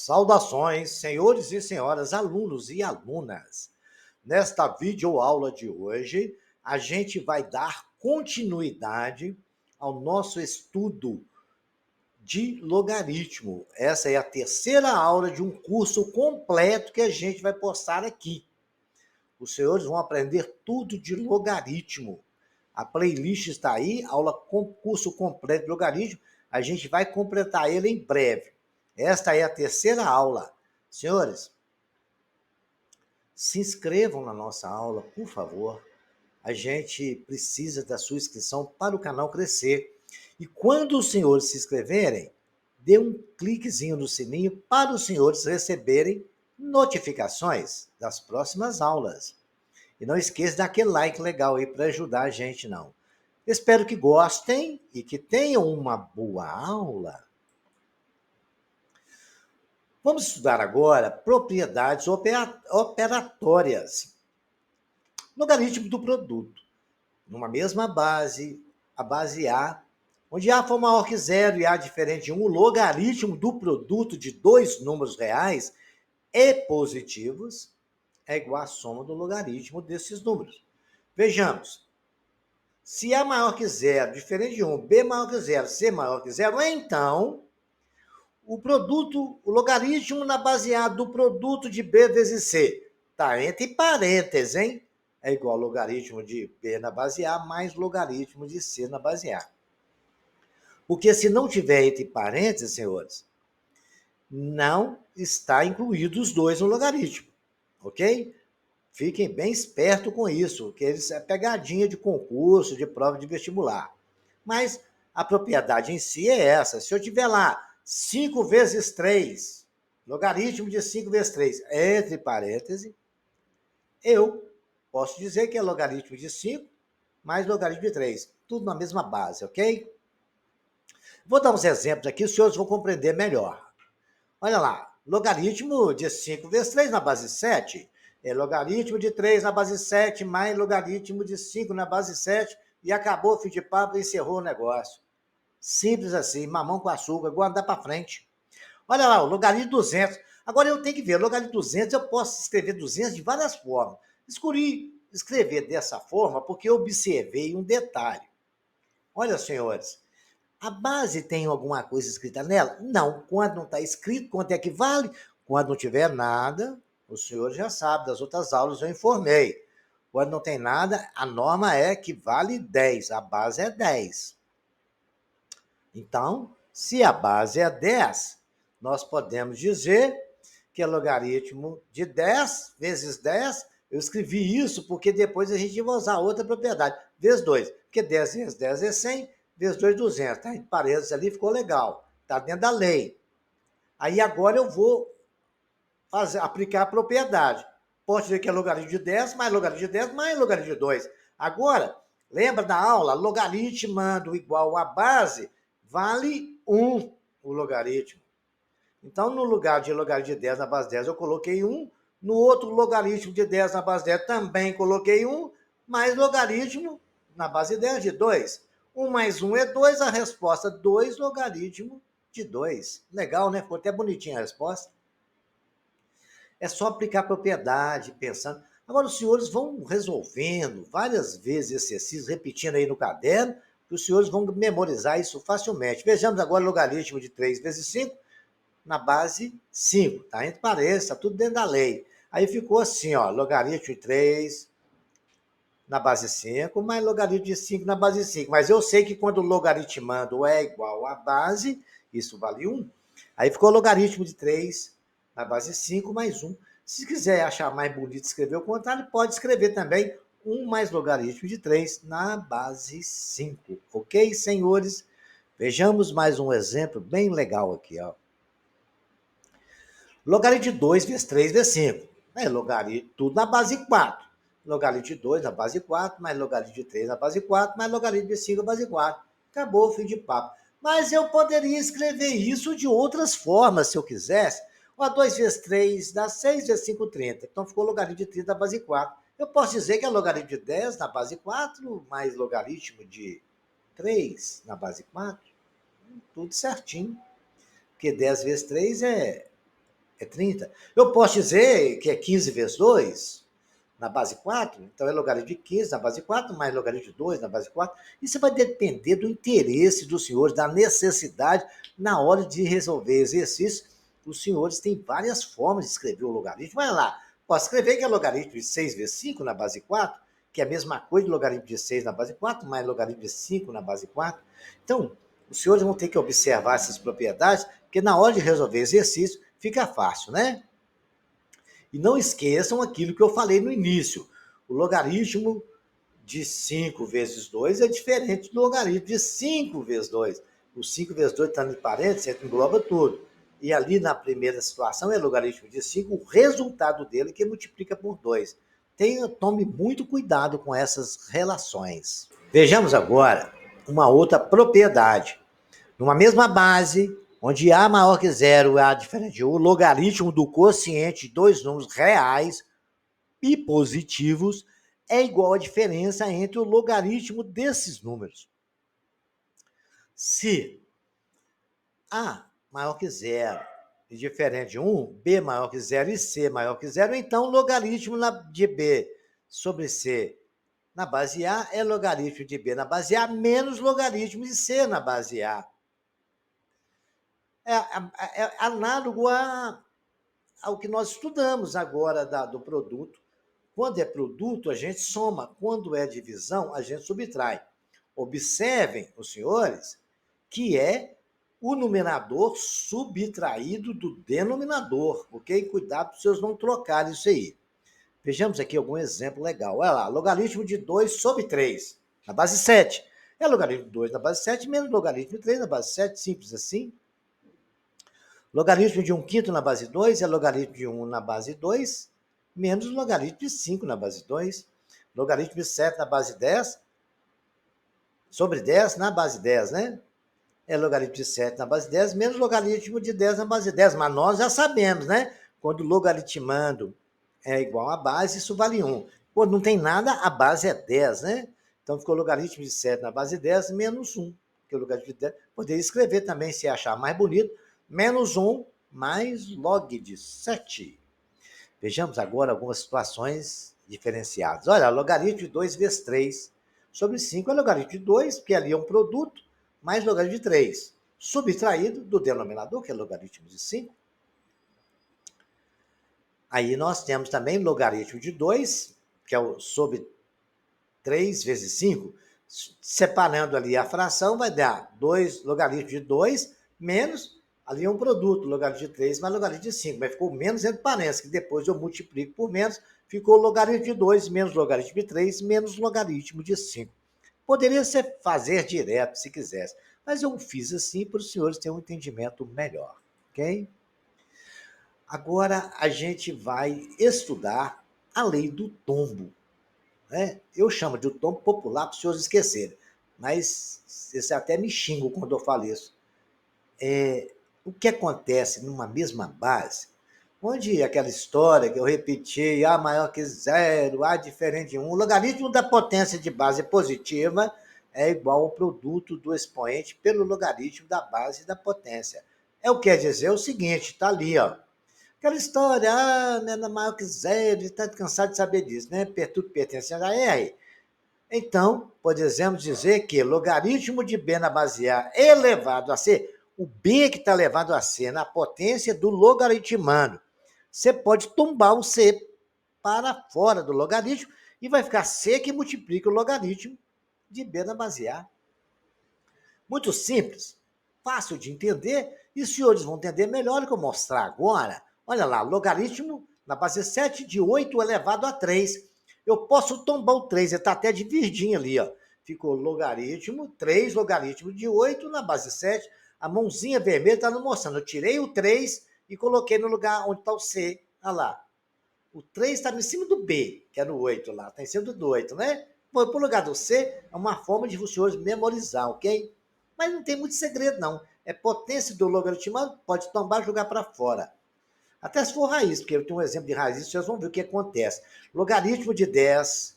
Saudações, senhores e senhoras, alunos e alunas. Nesta videoaula de hoje, a gente vai dar continuidade ao nosso estudo de logaritmo. Essa é a terceira aula de um curso completo que a gente vai postar aqui. Os senhores vão aprender tudo de logaritmo. A playlist está aí, aula com curso completo de logaritmo. A gente vai completar ele em breve. Esta é a terceira aula. Senhores, se inscrevam na nossa aula, por favor. A gente precisa da sua inscrição para o canal crescer. E quando os senhores se inscreverem, dê um cliquezinho no sininho para os senhores receberem notificações das próximas aulas. E não esqueça daquele like legal aí para ajudar a gente, não. Espero que gostem e que tenham uma boa aula. Vamos estudar agora propriedades operatórias. Logaritmo do produto. Numa mesma base, a base A, onde A for maior que zero e A diferente de 1, o logaritmo do produto de dois números reais e positivos é igual à soma do logaritmo desses números. Vejamos. Se A maior que zero, diferente de 1, B maior que zero, C maior que zero, então o logaritmo na base A do produto de B vezes C está entre parênteses, hein? É igual ao logaritmo de B na base A mais logaritmo de C na base A. Porque se não tiver entre parênteses, senhores, não está incluído os dois no logaritmo, ok? Fiquem bem espertos com isso, que isso é pegadinha de concurso, de prova de vestibular. Mas a propriedade em si é essa. Se eu tiver lá 5 vezes 3, logaritmo de 5 vezes 3, entre parênteses, eu posso dizer que é logaritmo de 5 mais logaritmo de 3. Tudo na mesma base, ok? Vou dar uns exemplos aqui, os senhores vão compreender melhor. Olha lá, logaritmo de 5 vezes 3 na base 7 é logaritmo de 3 na base 7 mais logaritmo de 5 na base 7 e acabou o fim de papo e encerrou o negócio. Simples assim, mamão com açúcar, vou andar para frente. Olha lá, o logaritmo de 200. Agora eu tenho que ver, o logaritmo de 200 eu posso escrever 200 de várias formas. Escolhi escrever dessa forma porque eu observei um detalhe. Olha, senhores, a base tem alguma coisa escrita nela? Não. Quando não está escrito, quanto é que vale? Quando não tiver nada, o senhor já sabe, das outras aulas eu informei. Quando não tem nada, a norma é que vale 10, a base é 10. Então, se a base é 10, nós podemos dizer que é logaritmo de 10 vezes 10. Eu escrevi isso porque depois a gente vai usar outra propriedade, vezes 2. Porque 10 vezes 10 é 100, vezes 2, 200. Tá? Em parênteses ali ficou legal. Está dentro da lei. Aí agora eu vou aplicar a propriedade. Posso dizer que é logaritmo de 10 mais logaritmo de 10 mais logaritmo de 2. Agora, lembra da aula? Logaritmando igual a base vale 1 o logaritmo. Então, no lugar de logaritmo de 10 na base 10, eu coloquei 1. No outro logaritmo de 10 na base 10, também coloquei 1. Mais logaritmo na base 10 de 2. 1 mais 1 é 2, a resposta 2 logaritmo de 2. Legal, né? Ficou até bonitinha a resposta. É só aplicar a propriedade, pensando. Agora, os senhores vão resolvendo várias vezes esse exercício, repetindo aí no caderno, que os senhores vão memorizar isso facilmente. Vejamos agora o logaritmo de 3 vezes 5 na base 5. Tá entre parênteses, está tudo dentro da lei. Aí ficou assim, ó, logaritmo de 3 na base 5, mais logaritmo de 5 na base 5. Mas eu sei que quando o logaritmando é igual à base, isso vale 1. Aí ficou logaritmo de 3 na base 5 mais 1. Se quiser achar mais bonito escrever o contrário, pode escrever também 1 mais logaritmo de 3 na base 5. Ok, senhores? Vejamos mais um exemplo bem legal aqui, ó. Logaritmo de 2 vezes 3 vezes 5. É logaritmo, tudo na base 4. Logaritmo de 2 na base 4, mais logaritmo de 3 na base 4, mais logaritmo de 5 na base 4. Acabou o fim de papo. Mas eu poderia escrever isso de outras formas, se eu quisesse. Ó, 2 vezes 3 dá 6 vezes 5, 30. Então ficou logaritmo de 30 na base 4. Eu posso dizer que é logaritmo de 10 na base 4, mais logaritmo de 3 na base 4. Tudo certinho. Porque 10 vezes 3 é É 30. Eu posso dizer que é 15 vezes 2 na base 4, então é logaritmo de 15 na base 4, mais logaritmo de 2 na base 4. Isso vai depender do interesse dos senhores, da necessidade na hora de resolver exercício. Os senhores têm várias formas de escrever o logaritmo. Vai lá, posso escrever que é logaritmo de 6 vezes 5 na base 4, que é a mesma coisa de logaritmo de 6 na base 4, mais logaritmo de 5 na base 4. Então, os senhores vão ter que observar essas propriedades, porque na hora de resolver exercício fica fácil, né? E não esqueçam aquilo que eu falei no início. O logaritmo de 5 vezes 2 é diferente do logaritmo de 5 vezes 2. O 5 vezes 2 está entre parênteses, engloba tudo. E ali na primeira situação é logaritmo de 5, o resultado dele que multiplica por 2. Tome muito cuidado com essas relações. Vejamos agora uma outra propriedade. Numa mesma base, onde A maior que zero é A diferente de 1, o logaritmo do quociente de dois números reais e positivos é igual à diferença entre o logaritmo desses números. Se A maior que zero e diferente de 1, B maior que zero e C maior que zero, então o logaritmo de B sobre C na base A é logaritmo de B na base A menos logaritmo de C na base A. É análogo ao que nós estudamos agora do produto. Quando é produto, a gente soma. Quando é divisão, a gente subtrai. Observem, os senhores, que é o numerador subtraído do denominador, ok? Cuidado para os senhores não trocarem isso aí. Vejamos aqui algum exemplo legal. Olha lá, logaritmo de 2 sobre 3, na base 7. É logaritmo de 2 na base 7 menos logaritmo de 3 na base 7, simples assim. Logaritmo de 1/5 na base 2 é logaritmo de 1 na base 2, menos logaritmo de 5 na base 2. Logaritmo de 7 na base 10, sobre 10 na base 10, né? É logaritmo de 7 na base 10, menos logaritmo de 10 na base 10. Mas nós já sabemos, né? Quando logaritmando é igual a base, isso vale 1. Quando não tem nada, a base é 10, né? Então ficou logaritmo de 7 na base 10, menos 1. Porque o logaritmo de 10, poderia escrever também, se achar mais bonito, menos 1 mais log de 7. Vejamos agora algumas situações diferenciadas. Olha, logaritmo de 2 vezes 3 sobre 5 é logaritmo de 2, porque ali é um produto, mais logaritmo de 3, subtraído do denominador, que é logaritmo de 5. Aí nós temos também logaritmo de 2, que é o sobre 3 vezes 5. Separando ali a fração, vai dar 2 logaritmo de 2 menos, ali é um produto, logaritmo de 3 mais logaritmo de 5, mas ficou menos entre parênteses, que depois eu multiplico por menos, ficou logaritmo de 2 menos logaritmo de 3 menos logaritmo de 5. Poderia ser fazer direto, se quisesse, mas eu fiz assim para os senhores terem um entendimento melhor, ok? Agora a gente vai estudar a lei do tombo, né? Eu chamo de tombo popular para os senhores esquecerem, mas vocês até me xingam quando eu falo isso. O que acontece numa mesma base, onde aquela história que eu repeti, A maior que zero, A diferente de 1, o logaritmo da potência de base positiva é igual ao produto do expoente pelo logaritmo da base da potência. É o que quer dizer o seguinte, está ali, ó. Aquela história, menor maior que zero, está cansado de saber disso, né? Tudo pertence a R. Então, podemos dizer que logaritmo de B na base A elevado a C, o B que está elevado a C na potência do logaritmando, você pode tombar o C para fora do logaritmo e vai ficar C que multiplica o logaritmo de B na base A. Muito simples, fácil de entender, e os senhores vão entender melhor do que eu mostrar agora. Olha lá, logaritmo na base 7 de 8 elevado a 3. Eu posso tombar o 3, ele está até divididinho ali, ó. Ficou logaritmo, 3 logaritmo de 8 na base 7. A mãozinha vermelha está nos mostrando. Eu tirei o 3 e coloquei no lugar onde está o C. Olha lá. O 3 está em cima do B, que era o 8 lá. Está em cima do 8, né? Foi para o lugar do C, é uma forma de os senhores memorizar, ok? Mas não tem muito segredo, não. É potência do logaritmando, pode tombar e jogar para fora. Até se for raiz, porque eu tenho um exemplo de raiz, vocês vão ver o que acontece. Logaritmo de 10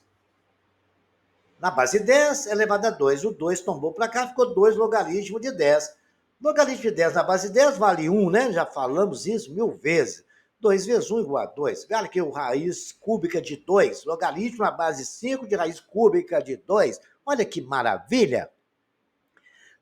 na base 10 elevado a 2. O 2 tombou para cá, ficou 2 logaritmo de 10. Logaritmo de 10 na base 10 vale 1, né? Já falamos isso 1000 vezes. 2 vezes 1 igual a 2. Olha aqui o raiz cúbica de 2, logaritmo na base 5 de raiz cúbica de 2. Olha que maravilha!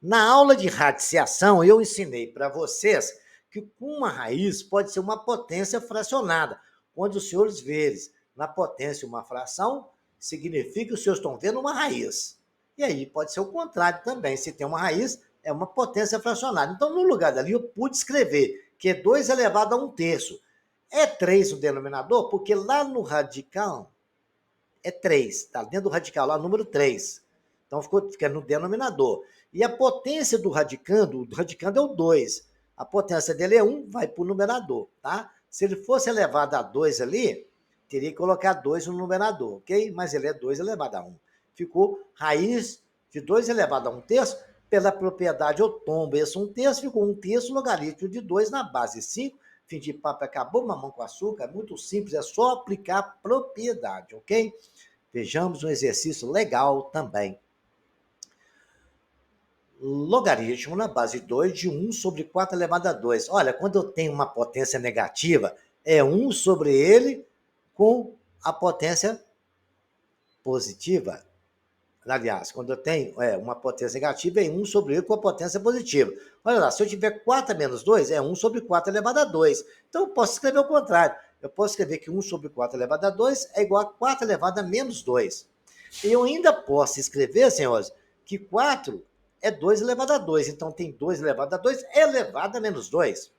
Na aula de radiciação, eu ensinei para vocês que uma raiz pode ser uma potência fracionada. Quando os senhores verem na potência uma fração, significa que os senhores estão vendo uma raiz. E aí pode ser o contrário também. Se tem uma raiz, é uma potência fracionada. Então, no lugar dali, eu pude escrever que é 2 elevado a 1/3. É 3 o denominador, porque lá no radical é 3. Está dentro do radical lá, número 3. Então, fica no denominador. E a potência do radicando é o 2. A potência dele é 1, vai para o numerador, tá? Se ele fosse elevado a 2 ali, teria que colocar 2 no numerador, ok? Mas ele é 2 elevado a 1. Ficou raiz de 2 elevado a 1/3, pela propriedade eu tombo esse 1/3, ficou 1/3 logaritmo de 2 na base 5. Fim de papo, acabou, mamão com açúcar, é muito simples, é só aplicar a propriedade, ok? Vejamos um exercício legal também. Logaritmo na base 2 de 1 sobre 4 elevado a 2. Olha, quando eu tenho uma potência negativa, é 1 sobre ele com a potência positiva. Aliás, quando eu tenho uma potência negativa, é 1 sobre ele com a potência positiva. Olha lá, se eu tiver 4 a menos 2, é 1 sobre 4 elevado a 2. Então, eu posso escrever o contrário. Eu posso escrever que 1 sobre 4 elevado a 2 é igual a 4 elevado a menos 2. E eu ainda posso escrever, senhores, que 4 é 2 elevado a 2. Então, tem 2 elevado a 2 elevado a menos 2.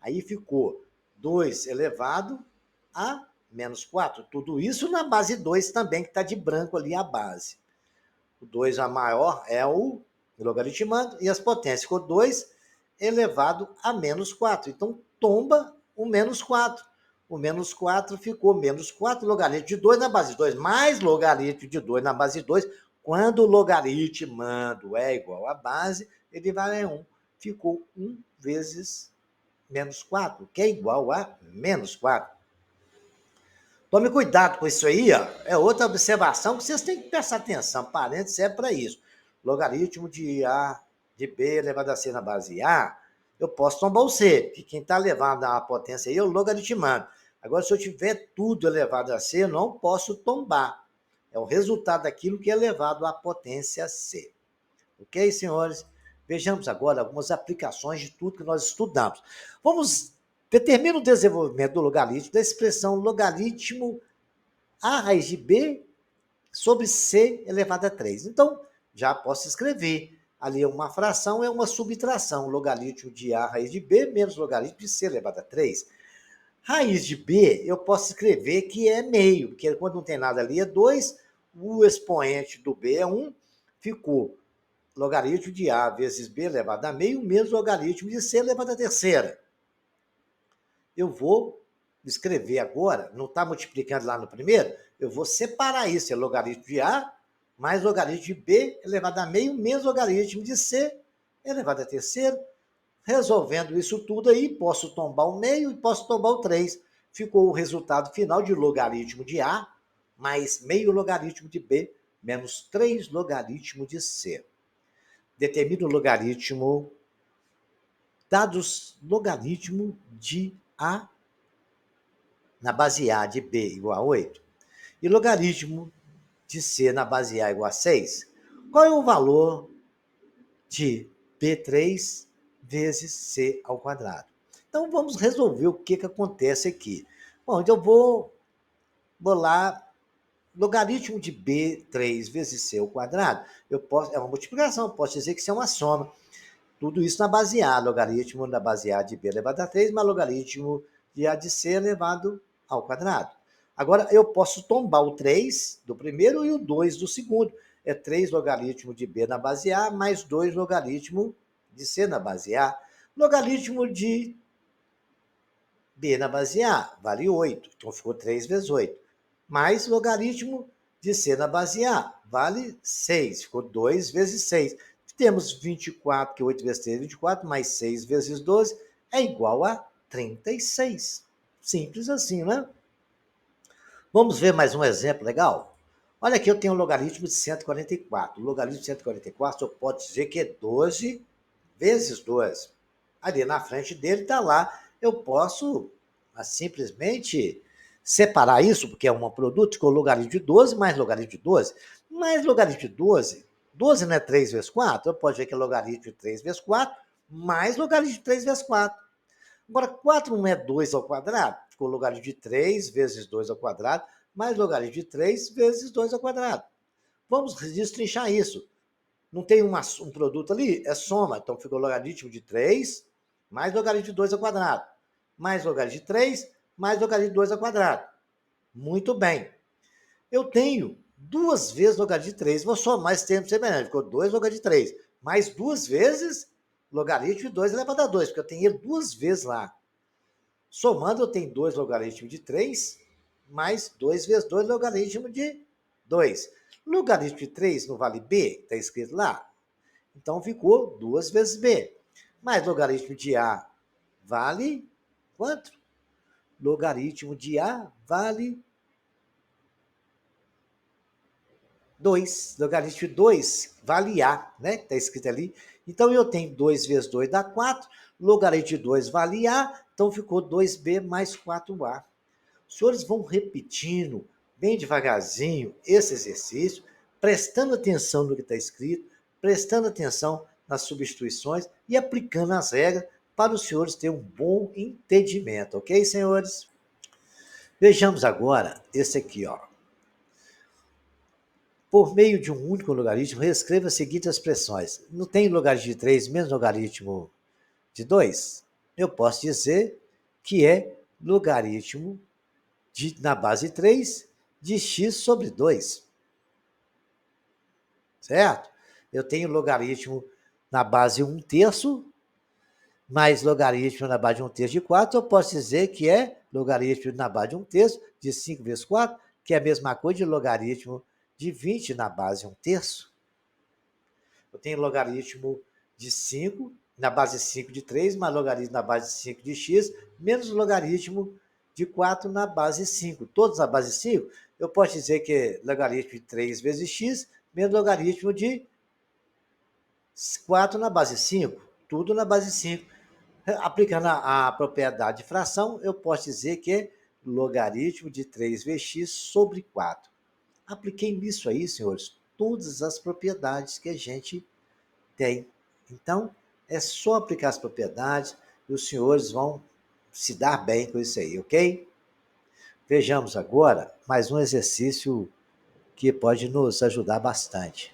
Aí ficou 2 elevado a menos 4. Tudo isso na base 2 também, que está de branco ali a base. O 2 a maior é o logaritmando, e as potências ficou 2 elevado a menos 4. Então, tomba o menos 4. O menos 4 ficou menos 4, logaritmo de 2 na base 2, mais logaritmo de 2 na base 2. Quando o logaritmando é igual à base, ele vai a 1. Ficou 1 vezes menos 4, que é igual a menos 4. Tome cuidado com isso aí, ó. É outra observação que vocês têm que prestar atenção. Parênteses serve para isso. Logaritmo de A de B elevado a C na base A, eu posso tombar o C, porque quem está elevado a potência aí é o logaritmando. Agora, se eu tiver tudo elevado a C, eu não posso tombar. É o resultado daquilo que é elevado à potência C. Ok, senhores? Vejamos agora algumas aplicações de tudo que nós estudamos. Vamos determinar o desenvolvimento do logaritmo da expressão logaritmo A raiz de B sobre C elevado a 3. Então, já posso escrever. Ali é uma fração, é uma subtração. Logaritmo de A raiz de B menos logaritmo de C elevado a 3. Raiz de B, eu posso escrever que é meio, porque quando não tem nada ali é 2, o expoente do B é 1, ficou logaritmo de A vezes B elevado a meio menos logaritmo de C elevado a terceira. Eu vou escrever agora, não está multiplicando lá no primeiro, eu vou separar isso, é logaritmo de A mais logaritmo de B elevado a meio menos logaritmo de C elevado a terceiro. Resolvendo isso tudo aí, posso tombar o meio e posso tombar o 3. Ficou o resultado final de logaritmo de A mais meio logaritmo de B menos 3 logaritmo de C. Determina o logaritmo, dados logaritmo de A na base A de B igual a 8 e logaritmo de C na base A igual a 6. Qual é o valor de B3 vezes C ao quadrado? Então, vamos resolver o que acontece aqui. Bom, então eu vou lá, logaritmo de B3 vezes C ao quadrado, é uma multiplicação, posso dizer que isso é uma soma. Tudo isso na base A, logaritmo da base A de B elevado a 3, mais logaritmo de A de C elevado ao quadrado. Agora, eu posso tombar o 3 do primeiro e o 2 do segundo. É 3 logaritmo de B na base A, mais 2 logaritmo de C na base A. Logaritmo de B na base A vale 8, então ficou 3 vezes 8. Mais logaritmo de C na base A vale 6, ficou 2 vezes 6. Temos 24, que 8 vezes 3 é 24, mais 6 vezes 12 é igual a 36. Simples assim, né? Vamos ver mais um exemplo legal? Olha aqui, eu tenho um logaritmo de 144. O logaritmo de 144 eu posso dizer que é 12 vezes 12. Ali na frente dele está lá, eu posso simplesmente separar isso, porque é um produto com logaritmo de 12 mais logaritmo de 12. Mais logaritmo de 12, 12 não é 3 vezes 4? Eu posso ver que é logaritmo de 3 vezes 4 mais logaritmo de 3 vezes 4. Agora, 4 não é 2 ao quadrado? Ficou logaritmo de 3 vezes 2 ao quadrado mais logaritmo de 3 vezes 2 ao quadrado. Vamos destrinchar isso. Não tem um produto ali? É soma. Então, ficou logaritmo de 3 mais logaritmo de 2 ao quadrado. Mais logaritmo de 3 mais logaritmo de 2 ao quadrado. Muito bem. Eu tenho 2 vezes logaritmo de 3. Vou somar esse termo semelhante. Ficou 2 logaritmo de 3. Mais 2 vezes logaritmo de 2 elevado a 2, porque eu tenho ele 2 vezes lá. Somando, eu tenho 2 logaritmo de 3 mais 2 vezes 2 logaritmo de 2. Logaritmo de 3 não vale B? Está escrito lá. Então, ficou 2 vezes B. Mais logaritmo de A vale quanto? Logaritmo de A vale 2. Logaritmo de 2 vale A, né? Está escrito ali. Então, eu tenho 2 vezes 2 dá 4. Logaritmo de 2 vale A. Então, ficou 2B mais 4A. Os senhores vão repetindo bem devagarzinho esse exercício, prestando atenção no que está escrito, prestando atenção nas substituições e aplicando as regras para os senhores terem um bom entendimento, ok, senhores? Vejamos agora esse aqui, ó. Por meio de um único logaritmo, reescreva as seguintes expressões. Não tem logaritmo de 3 menos logaritmo de 2? Eu posso dizer que é logaritmo na base 3 de x sobre 2. Certo? Eu tenho logaritmo na base 1/3, mais logaritmo na base de 1/3 de 4. Eu posso dizer que é logaritmo na base de 1/3 de 5 vezes 4, que é a mesma coisa de logaritmo de 20 na base 1/3. Eu tenho logaritmo de 5 na base 5 de 3, mais logaritmo na base 5 de x, menos logaritmo de 4 na base 5. Todos na base 5, eu posso dizer que é logaritmo de 3 vezes x, menos logaritmo de 4 na base 5. Tudo na base 5. Aplicando a propriedade de fração, eu posso dizer que é logaritmo de 3 vezes x sobre 4. Apliquei nisso aí, senhores, todas as propriedades que a gente tem. Então, é só aplicar as propriedades e os senhores vão se dar bem com isso aí, ok? Vejamos agora mais um exercício que pode nos ajudar bastante.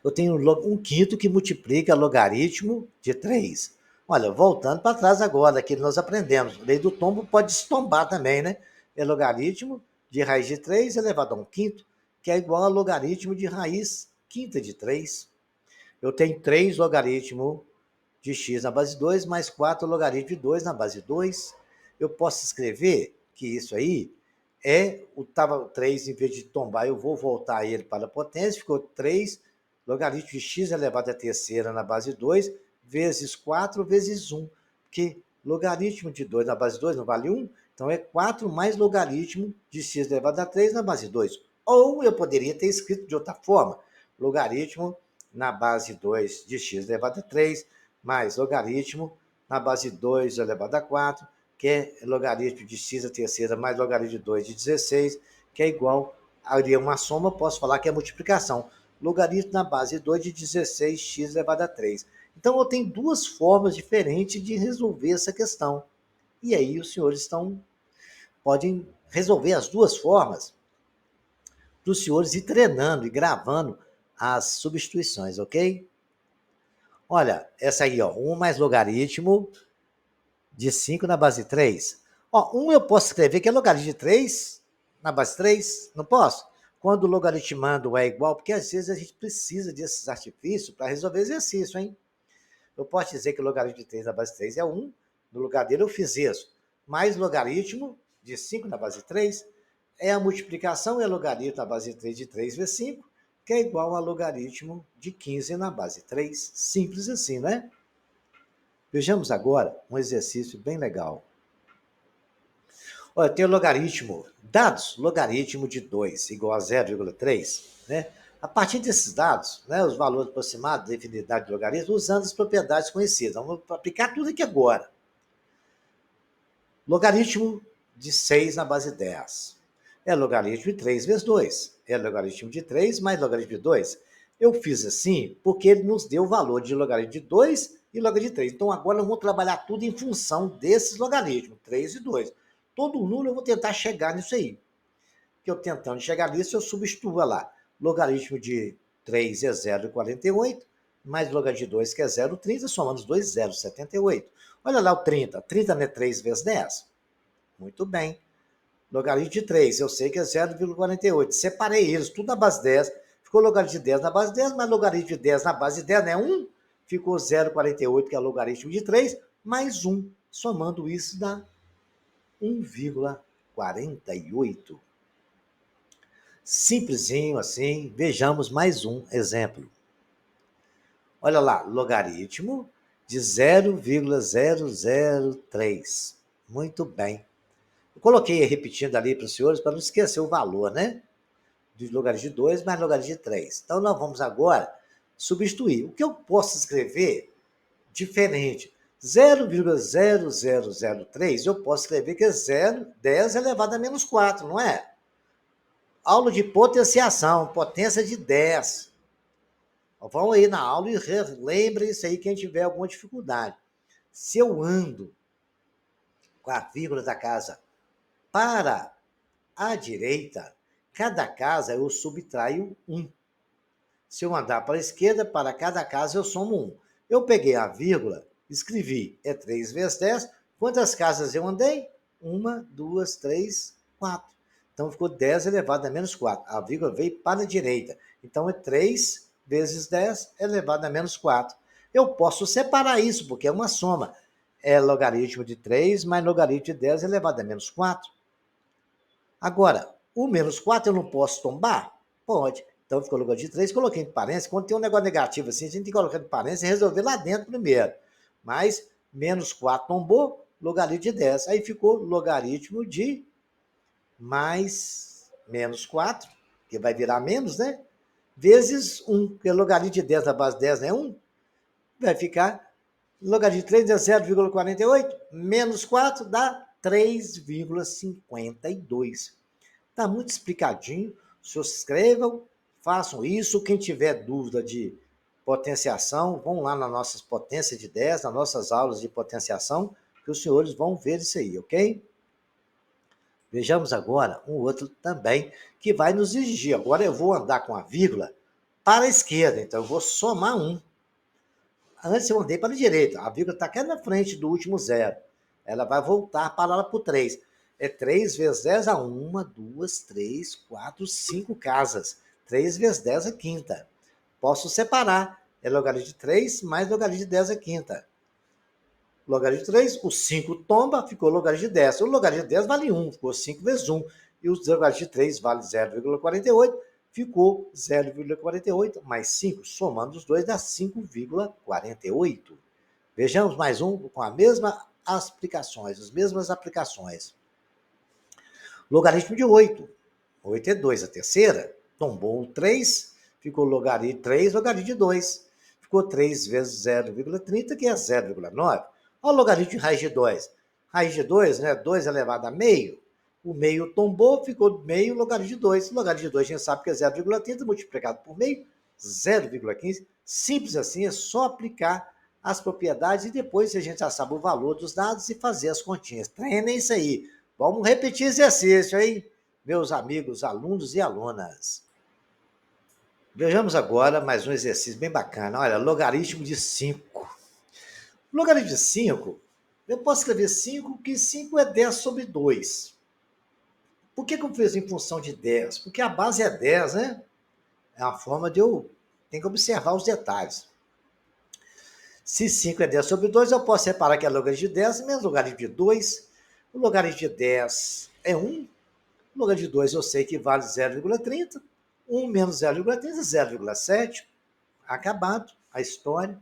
Eu tenho um quinto que multiplica logaritmo de 3. Olha, voltando para trás agora, que nós aprendemos. Lei do tombo pode estombar também, né? É logaritmo de raiz de 3 elevado a um quinto, que é igual a logaritmo de raiz quinta de 3. Eu tenho 3 logaritmo de x na base 2, mais 4 logaritmo de 2 na base 2. Eu posso escrever que isso aí estava 3, em vez de tombar, eu vou voltar ele para a potência, ficou 3 logaritmo de x elevado à terceira na base 2, vezes 4 vezes 1, porque logaritmo de 2 na base 2 não vale 1, então é 4 mais logaritmo de x elevado a 3 na base 2. Ou eu poderia ter escrito de outra forma, logaritmo na base 2 de x elevado a 3, mais logaritmo na base 2 elevado a 4, que é logaritmo de x a terceira mais logaritmo de 2 de 16, que é igual a uma soma, posso falar que é multiplicação. Logaritmo na base 2 de 16x elevado a 3. Então, eu tenho duas formas diferentes de resolver essa questão. E aí, os senhores podem resolver as duas formas para os senhores ir treinando e gravando as substituições, ok? Olha, essa aí, ó, 1 mais logaritmo de 5 na base 3. Ó, 1 eu posso escrever que é logaritmo de 3 na base 3, não posso? Quando o logaritmando é igual, porque às vezes a gente precisa desses artifícios para resolver exercício, hein? Eu posso dizer que o logaritmo de 3 na base 3 é 1, no lugar dele eu fiz isso. Mais logaritmo de 5 na base 3 é a multiplicação, é logaritmo na base 3 de 3 vezes 5, que é igual a logaritmo de 15 na base 3. Simples assim, né? Vejamos agora um exercício bem legal. Olha, tem o logaritmo, dados, logaritmo de 2 igual a 0,3, né? A partir desses dados, né, os valores aproximados da infinidade de logaritmos, usando as propriedades conhecidas. Vamos aplicar tudo aqui agora. Logaritmo de 6 na base 10. É logaritmo de 3 vezes 2. É logaritmo de 3 mais logaritmo de 2. Eu fiz assim porque ele nos deu o valor de logaritmo de 2 e logaritmo de 3. Então, agora eu vou trabalhar tudo em função desses logaritmos, 3 e 2. Todo nulo eu vou tentar chegar nisso aí. Que eu tentando chegar nisso, eu substituo lá. Logaritmo de 3 é 0,48, mais logaritmo de 2, que é 0,30, somando os dois, 0,78. Olha lá o 30. 30 não é 3 vezes 10? Muito bem. Logaritmo de 3, eu sei que é 0,48. Separei eles, tudo na base 10. Ficou logaritmo de 10 na base 10, mais logaritmo de 10 na base 10, né? 1. Ficou 0,48, que é logaritmo de 3, mais 1. Somando isso dá 1,48. Simplesinho assim. Vejamos mais um exemplo. Olha lá, logaritmo de 0,003. Muito bem. Eu coloquei repetindo ali para os senhores para não esquecer o valor, né? De logaritmo de 2 mais logaritmo de 3. Então, nós vamos agora substituir. O que eu posso escrever diferente? 0,0003, eu posso escrever que é 10 elevado a menos 4, não é? Aula de potenciação, potência de 10. Vão aí na aula e lembrem isso aí quem tiver alguma dificuldade. Se eu ando com a vírgula da casa para a direita, cada casa eu subtraio 1. Se eu andar para a esquerda, para cada casa eu somo 1. Eu peguei a vírgula, escrevi, é 3 vezes 10. Quantas casas eu andei? 1, 2, 3, 4. Então ficou 10 elevado a menos 4. A vírgula veio para a direita. Então é 3 vezes 10 elevado a menos 4. Eu posso separar isso, porque é uma soma. É logaritmo de 3 mais logaritmo de 10 elevado a menos 4. Agora, o menos 4 eu não posso tombar? Pode. Então, ficou logaritmo de 3, coloquei em parênteses. Quando tem um negócio negativo assim, a gente tem que colocar em parênteses e resolver lá dentro primeiro. Mas, menos 4 tombou, logaritmo de 10. Aí ficou logaritmo de mais menos 4, que vai virar menos, né? Vezes 1, porque logaritmo de 10 na base 10 é 1. Vai ficar logaritmo de 3 é 0,48, menos 4 dá 3,52. Está muito explicadinho. Os senhores escrevam, façam isso. Quem tiver dúvida de potenciação, vão lá nas nossas potências de 10, nas nossas aulas de potenciação, que os senhores vão ver isso aí, ok? Vejamos agora um outro também que vai nos exigir. Agora eu vou andar com a vírgula para a esquerda, então eu vou somar 1. Antes eu andei para a direita, a vírgula está aqui na frente do último zero. Ela vai voltar para lá por 3. É 3 vezes 10 a 1, 2, 3, 4, 5 casas. 3 vezes 10 a quinta. Posso separar. É logaritmo de 3 mais logaritmo de 10 a quinta. Logaritmo de 3, o 5 tomba, ficou logaritmo de 10. O logaritmo de 10 vale 1, ficou 5 vezes 1. E o logaritmo de 3 vale 0,48, ficou 0,48 mais 5. Somando os dois dá 5,48. Vejamos mais um com as mesmas aplicações. Logaritmo de 8. 8 é 2. A terceira tombou o 3, ficou logaritmo de 3, logaritmo de 2. Ficou 3 vezes 0,30, que é 0,9. Olha o logaritmo de raiz de 2. Raiz de 2, né? 2 elevado a meio. O meio tombou, ficou meio logaritmo de 2. Logaritmo de 2 a gente sabe que é 0,30 multiplicado por meio, 0,15. Simples assim, é só aplicar as propriedades e depois a gente já sabe o valor dos dados e fazer as continhas. Treinem isso aí. Vamos repetir exercício, hein? Meus amigos, alunos e alunas. Vejamos agora mais um exercício bem bacana. Olha, logaritmo de 5. Logaritmo de 5, eu posso escrever 5, que 5 é 10 sobre 2. Por que eu fiz em função de 10? Porque a base é 10, né? É uma forma de eu... Tem que observar os detalhes. Se 5 é 10 sobre 2, eu posso separar que é logaritmo de 10 menos logaritmo de 2. O logaritmo de 10 é 1. O logaritmo de 2 eu sei que vale 0,30. 1 menos 0,30 é 0,7. Acabado a história.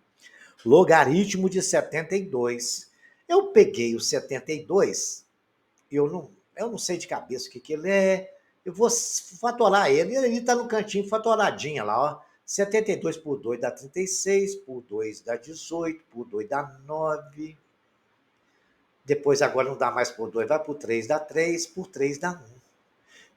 Logaritmo de 72. Eu peguei o 72, eu não sei de cabeça o que ele é, eu vou fatorar ele está no cantinho fatoradinha lá, ó. 72 por 2 dá 36, por 2 dá 18, por 2 dá 9. Depois agora não dá mais por 2, vai por 3, dá 3, por 3 dá 1.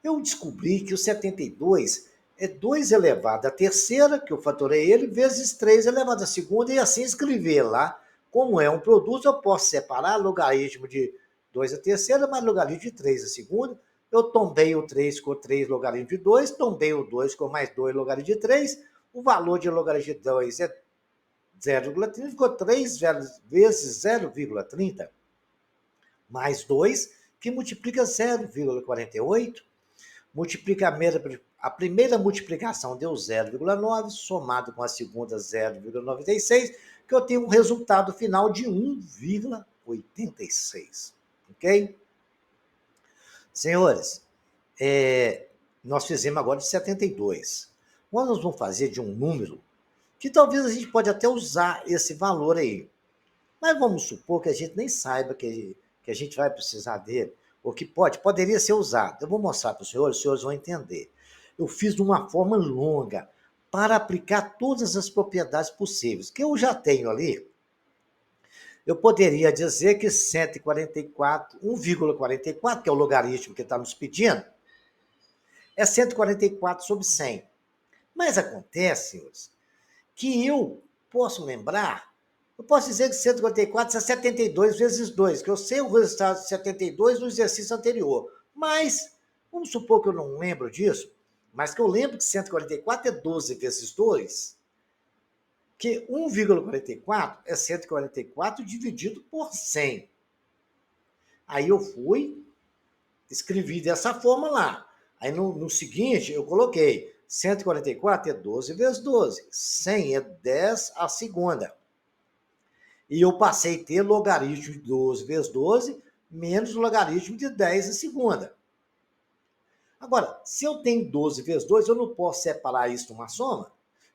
Eu descobri que o 72 é 2 elevado à terceira, que eu fatorei ele, vezes 3 elevado à segunda, e assim escrever lá. Como é um produto, eu posso separar logaritmo de 2 à terceira, mais logaritmo de 3 à segunda. Eu tombei o 3 com 3 logaritmo de 2, tombei o 2 com mais 2 logaritmo de 3. O valor de logaritmo de 2 é 0,30, ficou 3 vezes 0,30 mais 2, que multiplica 0,48. Multiplica a primeira multiplicação deu 0,9, somado com a segunda 0,96, que eu tenho um resultado final de 1,86. Ok? Senhores, nós fizemos agora de 72. Agora nós vamos fazer de um número que talvez a gente pode até usar esse valor aí. Mas vamos supor que a gente nem saiba que a gente vai precisar dele, ou que poderia ser usado. Eu vou mostrar para os senhores vão entender. Eu fiz de uma forma longa, para aplicar todas as propriedades possíveis, que eu já tenho ali. Eu poderia dizer que 144, 1,44, que é o logaritmo que está nos pedindo, é 144 sobre 100. Mas acontece, senhores, que eu posso lembrar, eu posso dizer que 144 é 72 vezes 2, que eu sei o resultado de 72 no exercício anterior. Mas, vamos supor que eu não lembro disso, mas que eu lembro que 144 é 12 vezes 2, que 1,44 é 144 dividido por 100. Aí eu fui, escrevi dessa forma lá. Aí no seguinte eu coloquei 144 é 12 vezes 12, 100 é 10 a segunda. E eu passei a ter logaritmo de 12 vezes 12 menos o logaritmo de 10 a segunda. Agora, se eu tenho 12 vezes 2, eu não posso separar isso numa soma.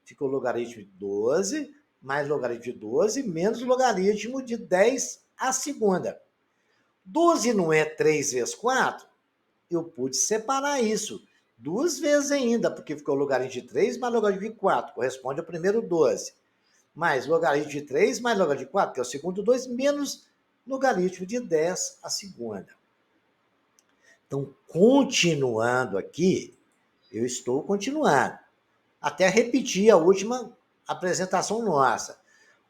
Fica o logaritmo de 12 mais logaritmo de 12 menos o logaritmo de 10 a segunda. 12 não é 3 vezes 4? Eu pude separar isso duas vezes ainda, porque ficou logaritmo de 3 mais logaritmo de 4, corresponde ao primeiro 12. Mais logaritmo de 3 mais logaritmo de 4, que é o segundo 2, menos logaritmo de 10 a segunda. Então, continuando aqui, eu estou continuando. Até repetir a última apresentação nossa.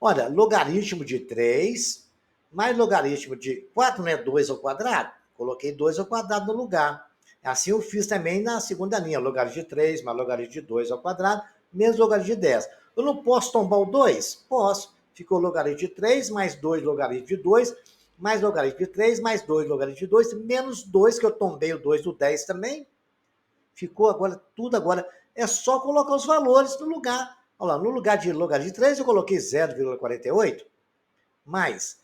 Olha, logaritmo de 3 mais logaritmo de 4 não é 2 ao quadrado? Coloquei 2 ao quadrado no lugar. Assim eu fiz também na segunda linha. Logaritmo de 3 mais logaritmo de 2 ao quadrado, menos logaritmo de 10. Eu não posso tombar o 2? Posso. Ficou logaritmo de 3 mais 2 logaritmo de 2, mais logaritmo de 3 mais 2 logaritmo de 2, menos 2, que eu tombei o 2 do 10 também. Ficou agora, tudo agora. É só colocar os valores no lugar. Olha lá, no lugar de logaritmo de 3, eu coloquei 0,48, mais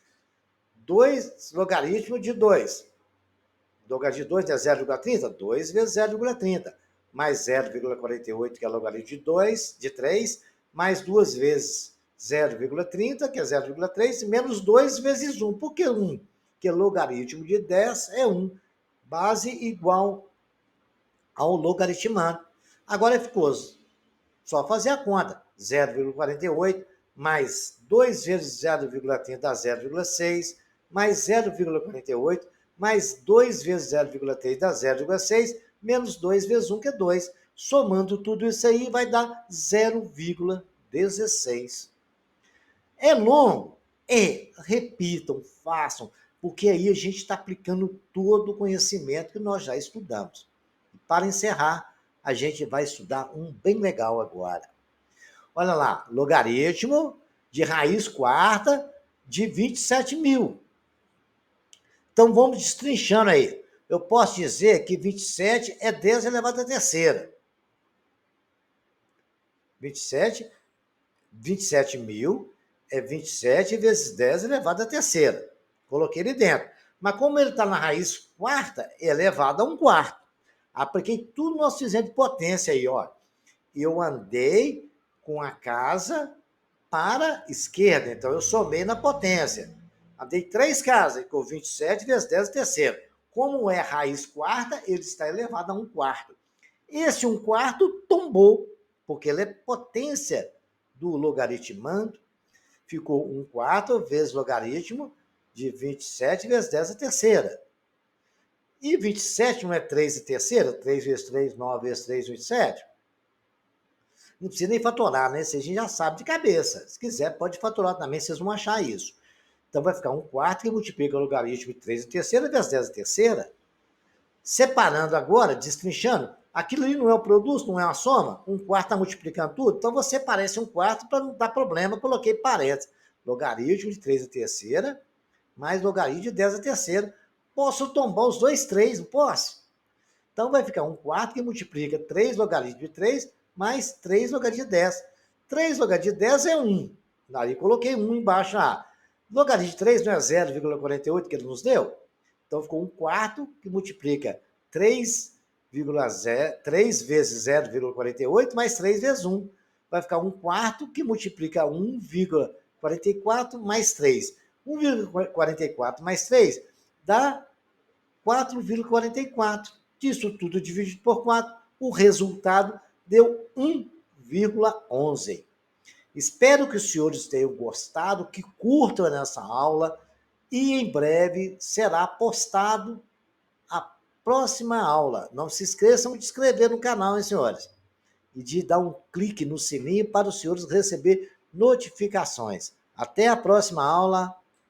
2 logaritmo de 2. Logaritmo de 2 é 0,30? 2 vezes 0,30. Mais 0,48, que é logaritmo de 2, de 3, mais 2 vezes 0,30, que é 0,3, menos 2 vezes 1. Por que 1? Porque logaritmo de 10 é 1. Base igual ao logaritmando. Agora ficou só fazer a conta. 0,48 mais 2 vezes 0,30 dá 0,6, mais 0,48 mais 2 vezes 0,3 dá 0,6, menos 2 vezes 1, que é 2. Somando tudo isso aí, vai dar 0,16. É longo? É. Repitam, façam, porque aí a gente está aplicando todo o conhecimento que nós já estudamos. E para encerrar, a gente vai estudar um bem legal agora. Olha lá, logaritmo de raiz quarta de 27.000. Então vamos destrinchando aí. Eu posso dizer que 27 é 10 elevado à terceira. 27 mil é 27 vezes 10 elevado à terceira. Coloquei ele dentro. Mas como ele está na raiz quarta, é elevado a 1/4. Apliquei tudo nós fizemos de potência aí, ó. Eu andei com a casa para a esquerda, então eu somei na potência. Andei 3 casas, ficou 27 vezes 10 a terceira. Como é raiz quarta, ele está elevado a 1/4. Esse 1/4 tombou, porque ele é potência do logaritmando. Ficou 1/4 vezes logaritmo de 27 vezes 10 a terceira. E 27 não é 3 a terceira? 3 vezes 3, 9 vezes 3, 27. Não precisa nem fatorar, né? Isso a gente já sabe de cabeça. Se quiser, pode fatorar também, vocês vão achar isso. Então vai ficar 1/4 que multiplica o logaritmo de 3 a terceira vezes 10 a terceira. Separando agora, destrinchando, aquilo ali não é o produto, não é uma soma? 1/4 está multiplicando tudo? Então você parece 1/4 para não dar problema, coloquei parênteses. Logaritmo de 3 a terceira mais logaritmo de 10 a terceira. Posso tombar os dois 3, não posso? Então vai ficar 1/4 que multiplica 3 logaritmo de 3 mais 3 logaritmo de 10. 3 logaritmo de 10 é 1. Daí coloquei 1 embaixo. Logaritmo de 3 não é 0,48 que ele nos deu? Então ficou 1/4 que multiplica 3 vezes 0,48 mais 3 vezes 1. Vai ficar 1/4 que multiplica 1,44 mais 3. 1,44 mais 3 dá 4,44. Disso tudo dividido por 4, o resultado deu 1,11. Espero que os senhores tenham gostado, que curtam nessa aula e em breve será postado a próxima aula. Não se esqueçam de se inscrever no canal, hein, senhores? E de dar um clique no sininho para os senhores receber notificações. Até a próxima aula.